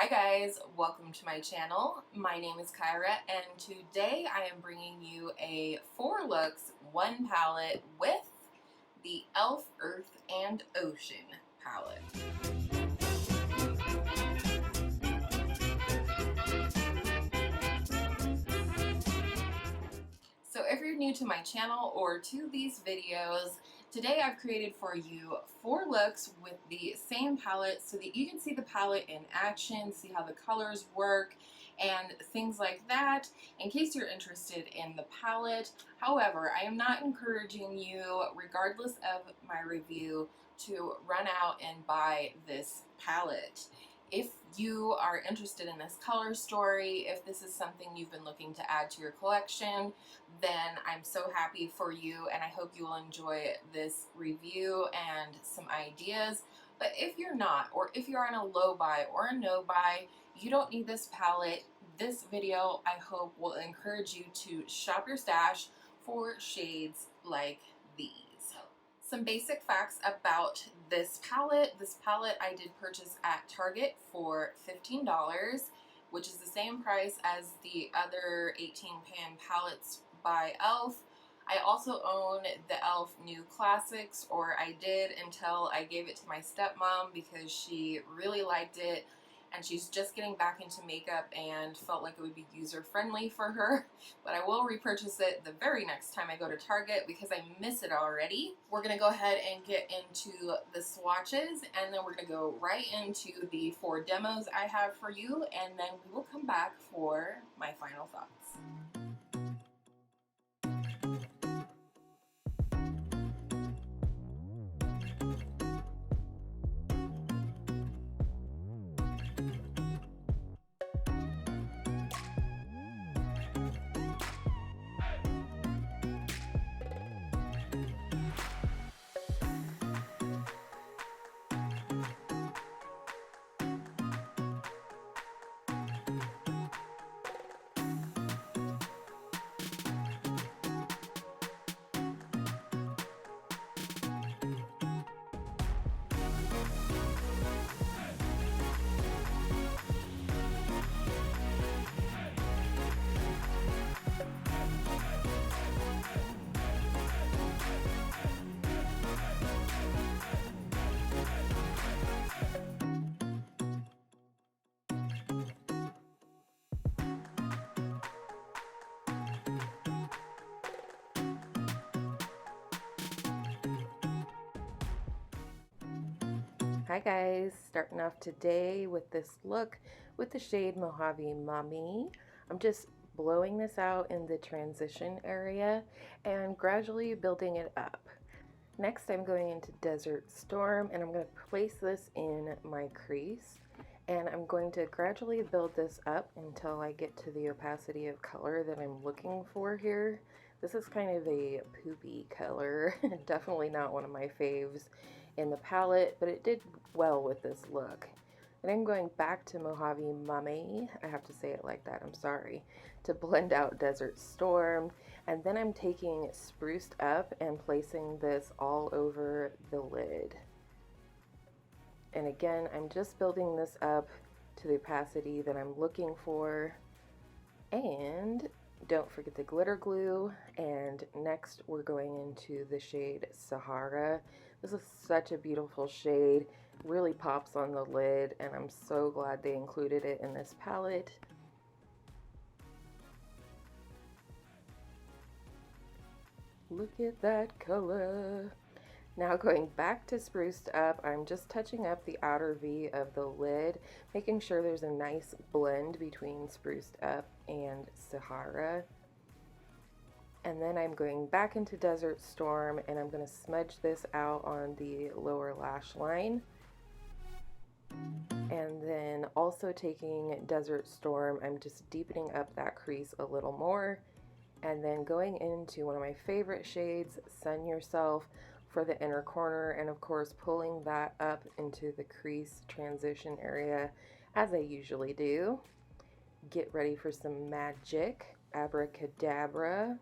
Hi guys, welcome to my channel. My name is Kyra and today I am bringing you a 4 looks, 1 palette with the e.l.f. Earth and Ocean palette. So if you're new to my channel or to these videos, today I've created for you 4 looks with the same palette so that you can see the palette in action, see how the colors work, and things like that in case you're interested in the palette. However, I am not encouraging you, regardless of my review, to run out and buy this palette. If you are interested in this color story, if this is something you've been looking to add to your collection, then I'm so happy for you and I hope you will enjoy this review and some ideas. But if you're not, or if you're on a low buy or a no buy, you don't need this palette. This video, I hope, will encourage you to shop your stash for shades like these. Some basic facts about this palette. This palette I did purchase at Target for $15, which is the same price as the other 18 pan palettes by e.l.f. I also own the e.l.f. New Classics, or I did until I gave it to my stepmom because she really liked it and she's just getting back into makeup and felt like it would be user friendly for her. But I will repurchase it the very next time I go to Target because I miss it already. We're gonna go ahead and get into the swatches and then we're gonna go right into the 4 demos I have for you, and then we will come back for my final thoughts. Hi guys, starting off today with this look with the shade Mohave Mami. I'm just blowing this out in the transition area and gradually building it up. Next I'm going into Desert Storm and I'm going to place this in my crease and I'm going to gradually build this up until I get to the opacity of color that I'm looking for here. This is kind of a poopy color, definitely not one of my faves in the palette, but it did well with this look. And I'm going back to Mohave Mami, I have to say it like that, I'm sorry, to blend out Desert Storm. And then I'm taking Spruced Up and placing this all over the lid. And again, I'm just building this up to the opacity that I'm looking for. And don't forget the glitter glue. And next we're going into the shade Sahara. This is such a beautiful shade, really pops on the lid, and I'm so glad they included it in this palette. Look at that color. Now going back to Spruced Up, I'm just touching up the outer V of the lid, making sure there's a nice blend between Spruced Up and Sahara. And then I'm going back into Desert Storm and I'm going to smudge this out on the lower lash line. And then also taking Desert Storm, I'm just deepening up that crease a little more. And then going into one of my favorite shades, Sun Yourself, for the inner corner, and of course pulling that up into the crease transition area as I usually do. Get ready for some magic, abracadabra,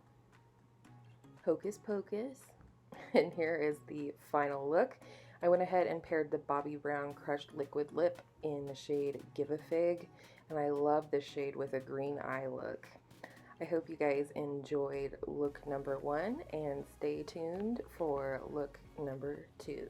hocus pocus. And here is the final look. I went ahead and paired the Bobbi Brown Crushed Liquid Lip in the shade Give a Fig, and I love this shade with a green eye look. I hope you guys enjoyed look number 1, and stay tuned for look number 2.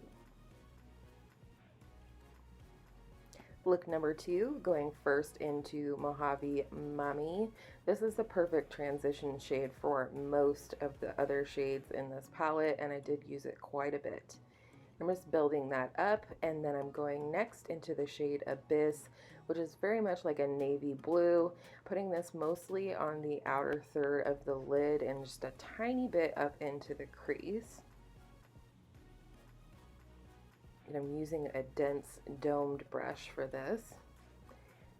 Look number 2, going first into Mohave Mami. This is the perfect transition shade for most of the other shades in this palette, and I did use it quite a bit. I'm just building that up, and then I'm going next into the shade Abyss, which is very much like a navy blue, putting this mostly on the outer third of the lid and just a tiny bit up into the crease. And I'm using a dense domed brush for this.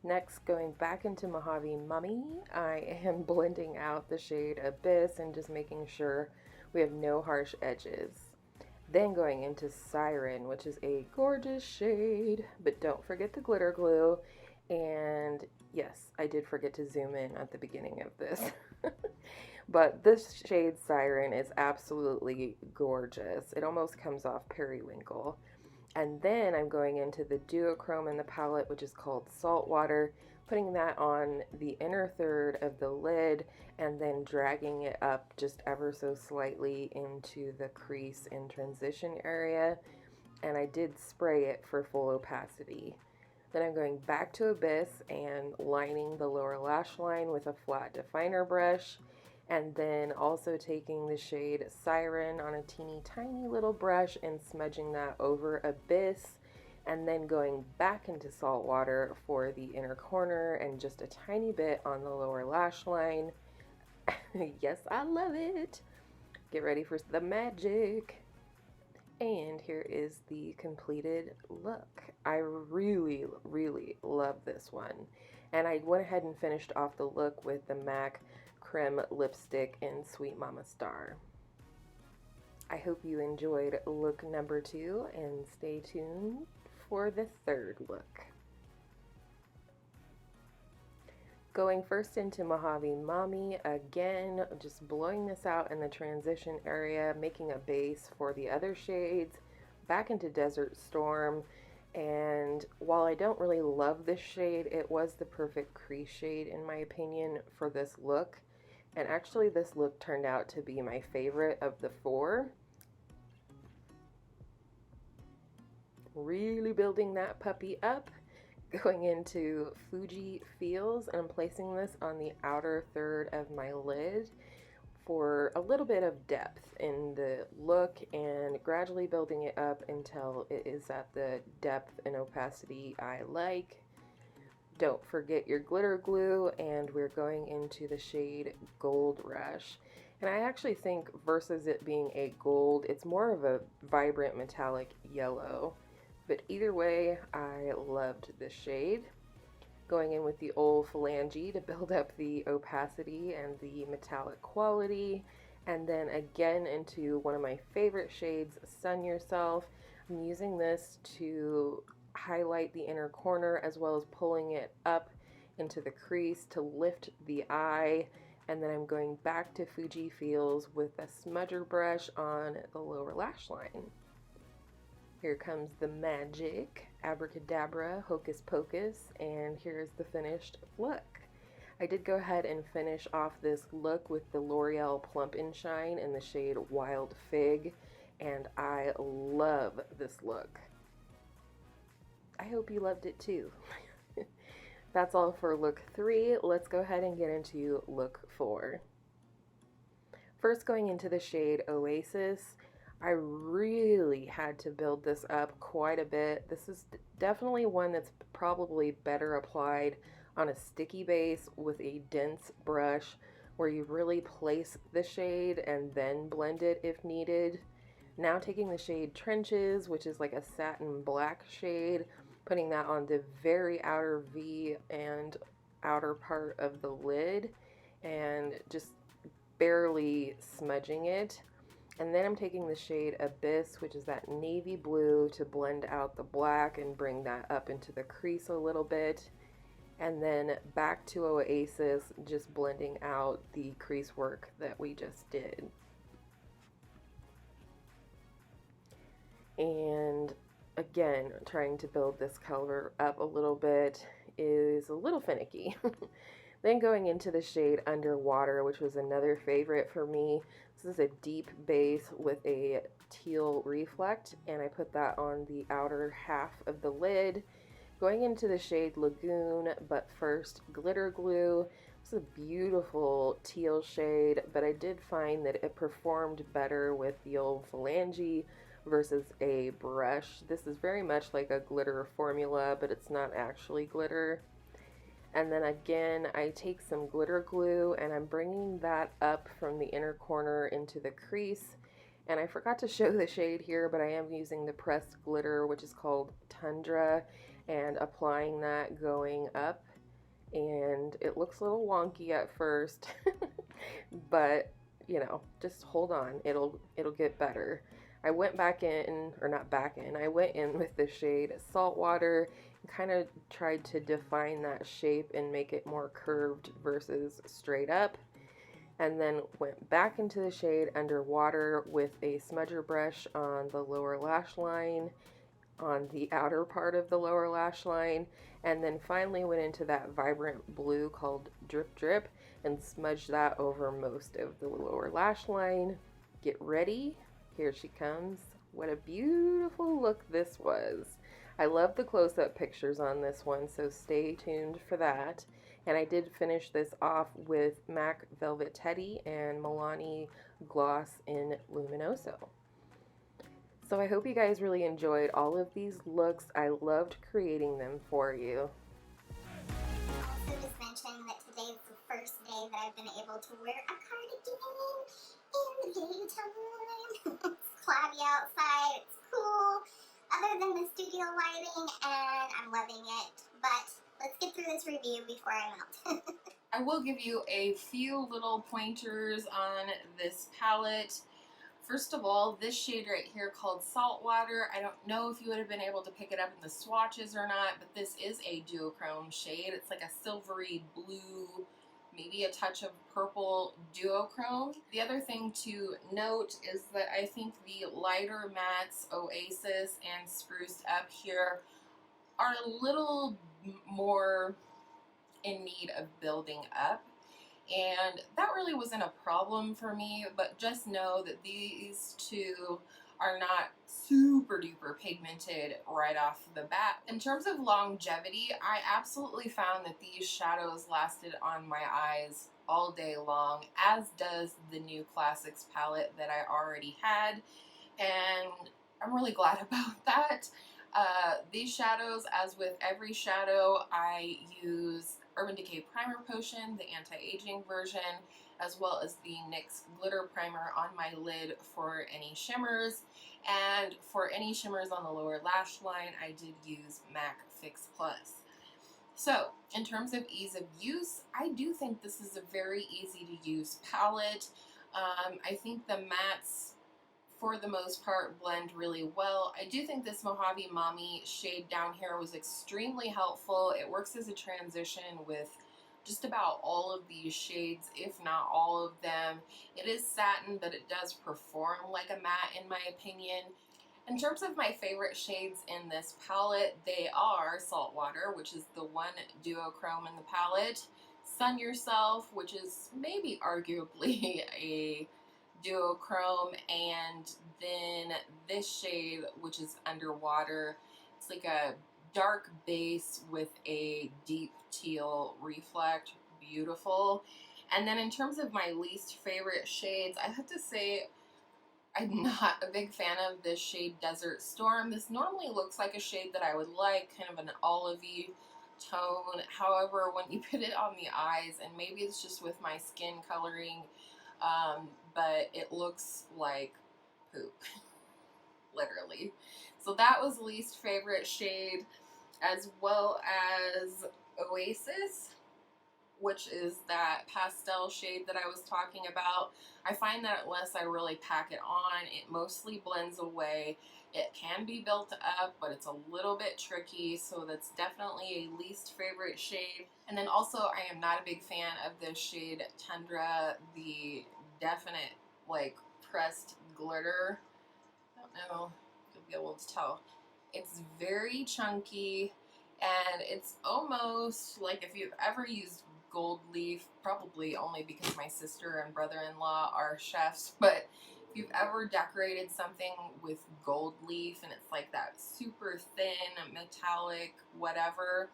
Next, going back into Mohave Mami, I am blending out the shade Abyss and just making sure we have no harsh edges. Then going into Siren, which is a gorgeous shade, but don't forget the glitter glue. And yes, I did forget to zoom in at the beginning of this. But this shade Siren is absolutely gorgeous. It almost comes off periwinkle. And then I'm going into the duochrome in the palette, which is called Saltwater, putting that on the inner third of the lid and then dragging it up just ever so slightly into the crease and transition area. And I did spray it for full opacity. Then I'm going back to Abyss and lining the lower lash line with a flat definer brush, and then also taking the shade Siren on a teeny tiny little brush and smudging that over Abyss, and then going back into Saltwater for the inner corner and just a tiny bit on the lower lash line. Yes, I love it. Get ready for the magic. And here is the completed look. I really, really love this one. And I went ahead and finished off the look with the MAC Créme lipstick in Sweet Mama Starrr. I hope you enjoyed look number 2, and stay tuned for the third look. Going first into Mohave Mami, again, just blowing this out in the transition area, making a base for the other shades, back into Desert Storm, and while I don't really love this shade, it was the perfect crease shade in my opinion for this look, and actually this look turned out to be my favorite of the 4. Really building that puppy up. Going into Fuji Feels, and I'm placing this on the outer third of my lid for a little bit of depth in the look and gradually building it up until it is at the depth and opacity I like. Don't forget your glitter glue, and we're going into the shade Gold Rush. And I actually think versus it being a gold, it's more of a vibrant metallic yellow. But either way, I loved this shade. Going in with the old phalange to build up the opacity and the metallic quality. And then again into one of my favorite shades, Sun Yourself. I'm using this to highlight the inner corner as well as pulling it up into the crease to lift the eye. And then I'm going back to Fuji Feels with a smudger brush on the lower lash line. Here comes the magic, abracadabra, hocus pocus, and here's the finished look. I did go ahead and finish off this look with the Loreal Plump and Shine in the shade Wild Fig, and I love this look. I hope you loved it too. That's all for look 3. Let's go ahead and get into look 4. First, going into the shade Oasis. I really had to build this up quite a bit. This is definitely one that's probably better applied on a sticky base with a dense brush where you really place the shade and then blend it if needed. Now taking the shade Trenches, which is like a satin black shade, putting that on the very outer V and outer part of the lid and just barely smudging it. And then I'm taking the shade Abyss, which is that navy blue, to blend out the black and bring that up into the crease a little bit. And then back to Oasis, just blending out the crease work that we just did. And again, trying to build this color up a little bit is a little finicky. Then going into the shade Underwater, which was another favorite for me. This is a deep base with a teal reflect, and I put that on the outer half of the lid. Going into the shade Lagoon, but first glitter glue. This is a beautiful teal shade, but I did find that it performed better with the old phalange versus a brush. This is very much like a glitter formula, but it's not actually glitter. And then again, I take some glitter glue and I'm bringing that up from the inner corner into the crease. And I forgot to show the shade here, but I am using the pressed glitter, which is called Tundra, and applying that going up. And it looks a little wonky at first, but you know, just hold on. It'll get better. I went back in, or not back in, I went in with the shade Saltwater and kind of tried to define that shape and make it more curved versus straight up. And then went back into the shade Underwater with a smudger brush on the lower lash line, on the outer part of the lower lash line, and then finally went into that vibrant blue called Drip Drip and smudged that over most of the lower lash line. Get ready. Here she comes. What a beautiful look this was. I love the close-up pictures on this one, so stay tuned for that. And I did finish this off with MAC Velvet Teddy and Milani Gloss in Luminoso. So I hope you guys really enjoyed all of these looks. I loved creating them for you. Also just mention that today is the first day that I've been able to wear a cardigan in the daytime. It's cloudy outside, it's cool, other than the studio lighting, and I'm loving it. But let's get through this review before I melt. I will give you a few little pointers on this palette. First of all, this shade right here called Saltwater, I don't know if you would have been able to pick it up in the swatches or not, but this is a duochrome shade. It's like a silvery blue, maybe a touch of purple duochrome. The other thing to note is that I think the lighter mattes, Oasis and Spruced Up here, are a little more in need of building up. And that really wasn't a problem for me, but just know that these two are not super duper pigmented right off the bat. In terms of longevity, I absolutely found that these shadows lasted on my eyes all day long, as does the new Classics palette that I already had, and I'm really glad about that. These shadows, as with every shadow, I use Urban Decay Primer Potion, the anti-aging version, as well as the NYX Glitter Primer on my lid for any shimmers. And for any shimmers on the lower lash line, I did use MAC Fix Plus. So, in terms of ease of use, I do think this is a very easy to use palette. I think the mattes, for the most part, blend really well. I do think this Mohave Mami shade down here was extremely helpful. It works as a transition with just about all of these shades, if not all of them. It is satin, but it does perform like a matte in my opinion. In terms of my favorite shades in this palette, they are Saltwater, which is the one duochrome in the palette, Sun Yourself, which is maybe arguably a duochrome, and then this shade, which is Underwater. It's like a dark base with a deep teal reflect. Beautiful. And then in terms of my least favorite shades, I have to say I'm not a big fan of this shade Desert Storm. This normally looks like a shade that I would like, kind of an olivey tone. However, when you put it on the eyes, and maybe it's just with my skin coloring, but it looks like poop, literally. So that was least favorite shade, as well as Oasis, which is that pastel shade that I was talking about. I find that unless I really pack it on, it mostly blends away. It can be built up, but it's a little bit tricky, so that's definitely a least favorite shade. And then also, I am not a big fan of this shade Tundra, the definite like pressed glitter. I don't know if you'll be able to tell. It's very chunky, and it's almost like if you've ever used gold leaf, probably only because my sister and brother-in-law are chefs, but if you've ever decorated something with gold leaf and it's like that super thin, metallic, whatever,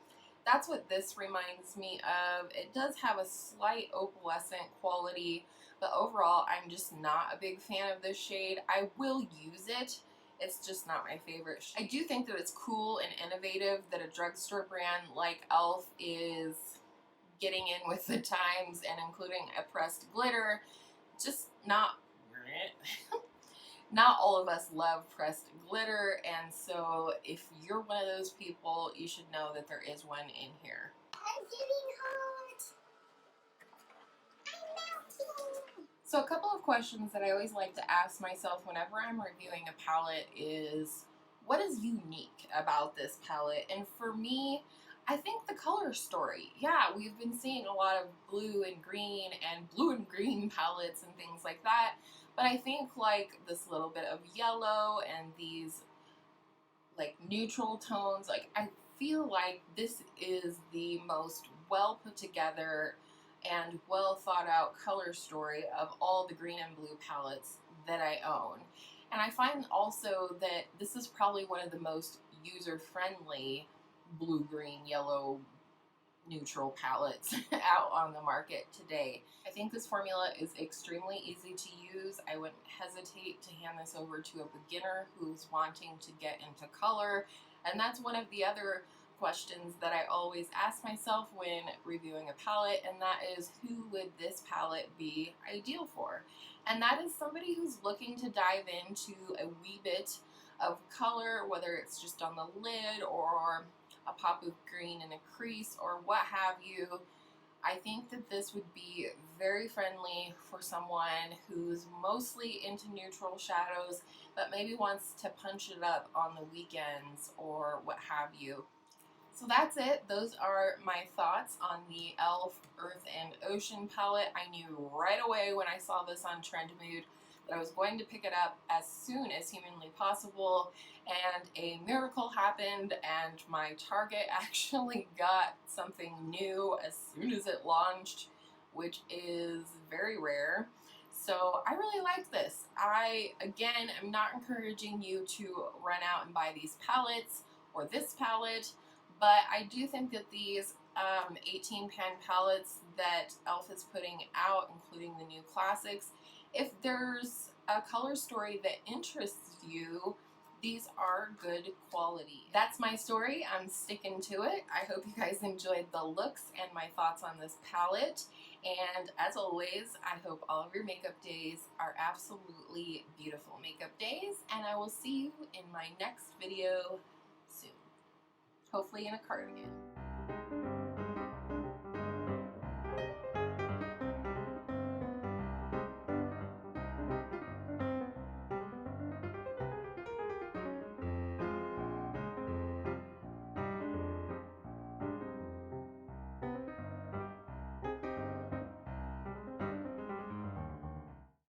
that's what this reminds me of. It does have a slight opalescent quality, but overall, I'm just not a big fan of this shade. I will use it. It's just not my favorite. I do think that it's cool and innovative that a drugstore brand like e.l.f. is getting in with the times and including a pressed glitter. Just not not all of us love pressed glitter, and so if you're one of those people, you should know that there is one in here. I'm getting hot. I'm melting. So a couple of questions that I always like to ask myself whenever I'm reviewing a palette is, what is unique about this palette? And for me, I think the color story. Yeah, we've been seeing a lot of blue and green palettes and things like that, but I think like this little bit of yellow and these like neutral tones, like I feel like this is the most well put together and well thought out color story of all the green and blue palettes that I own. And I find also that this is probably one of the most user-friendly blue, green, yellow, neutral palettes out on the market today. I think this formula is extremely easy to use. I wouldn't hesitate to hand this over to a beginner who's wanting to get into color. And that's one of the other questions that I always ask myself when reviewing a palette, and that is, who would this palette be ideal for? And that is somebody who's looking to dive into a wee bit of color, whether it's just on the lid or a pop of green in a crease or what have you. I think that this would be very friendly for someone who's mostly into neutral shadows but maybe wants to punch it up on the weekends or what have you. So that's it. Those are my thoughts on the e.l.f. Earth and Ocean palette. I knew right away when I saw this on Trend Mood that I was going to pick it up as soon as humanly possible, and a miracle happened and my Target actually got something new as soon as it launched, which is very rare. So I really liked this. I, again, am not encouraging you to run out and buy these palettes or this palette, but I do think that these 18 pan palettes that e.l.f. is putting out, including the new classics, if there's a color story that interests you, these are good quality. That's my story. I'm sticking to it. I hope you guys enjoyed the looks and my thoughts on this palette. And as always, I hope all of your makeup days are absolutely beautiful makeup days. And I will see you in my next video soon. Hopefully in a cardigan.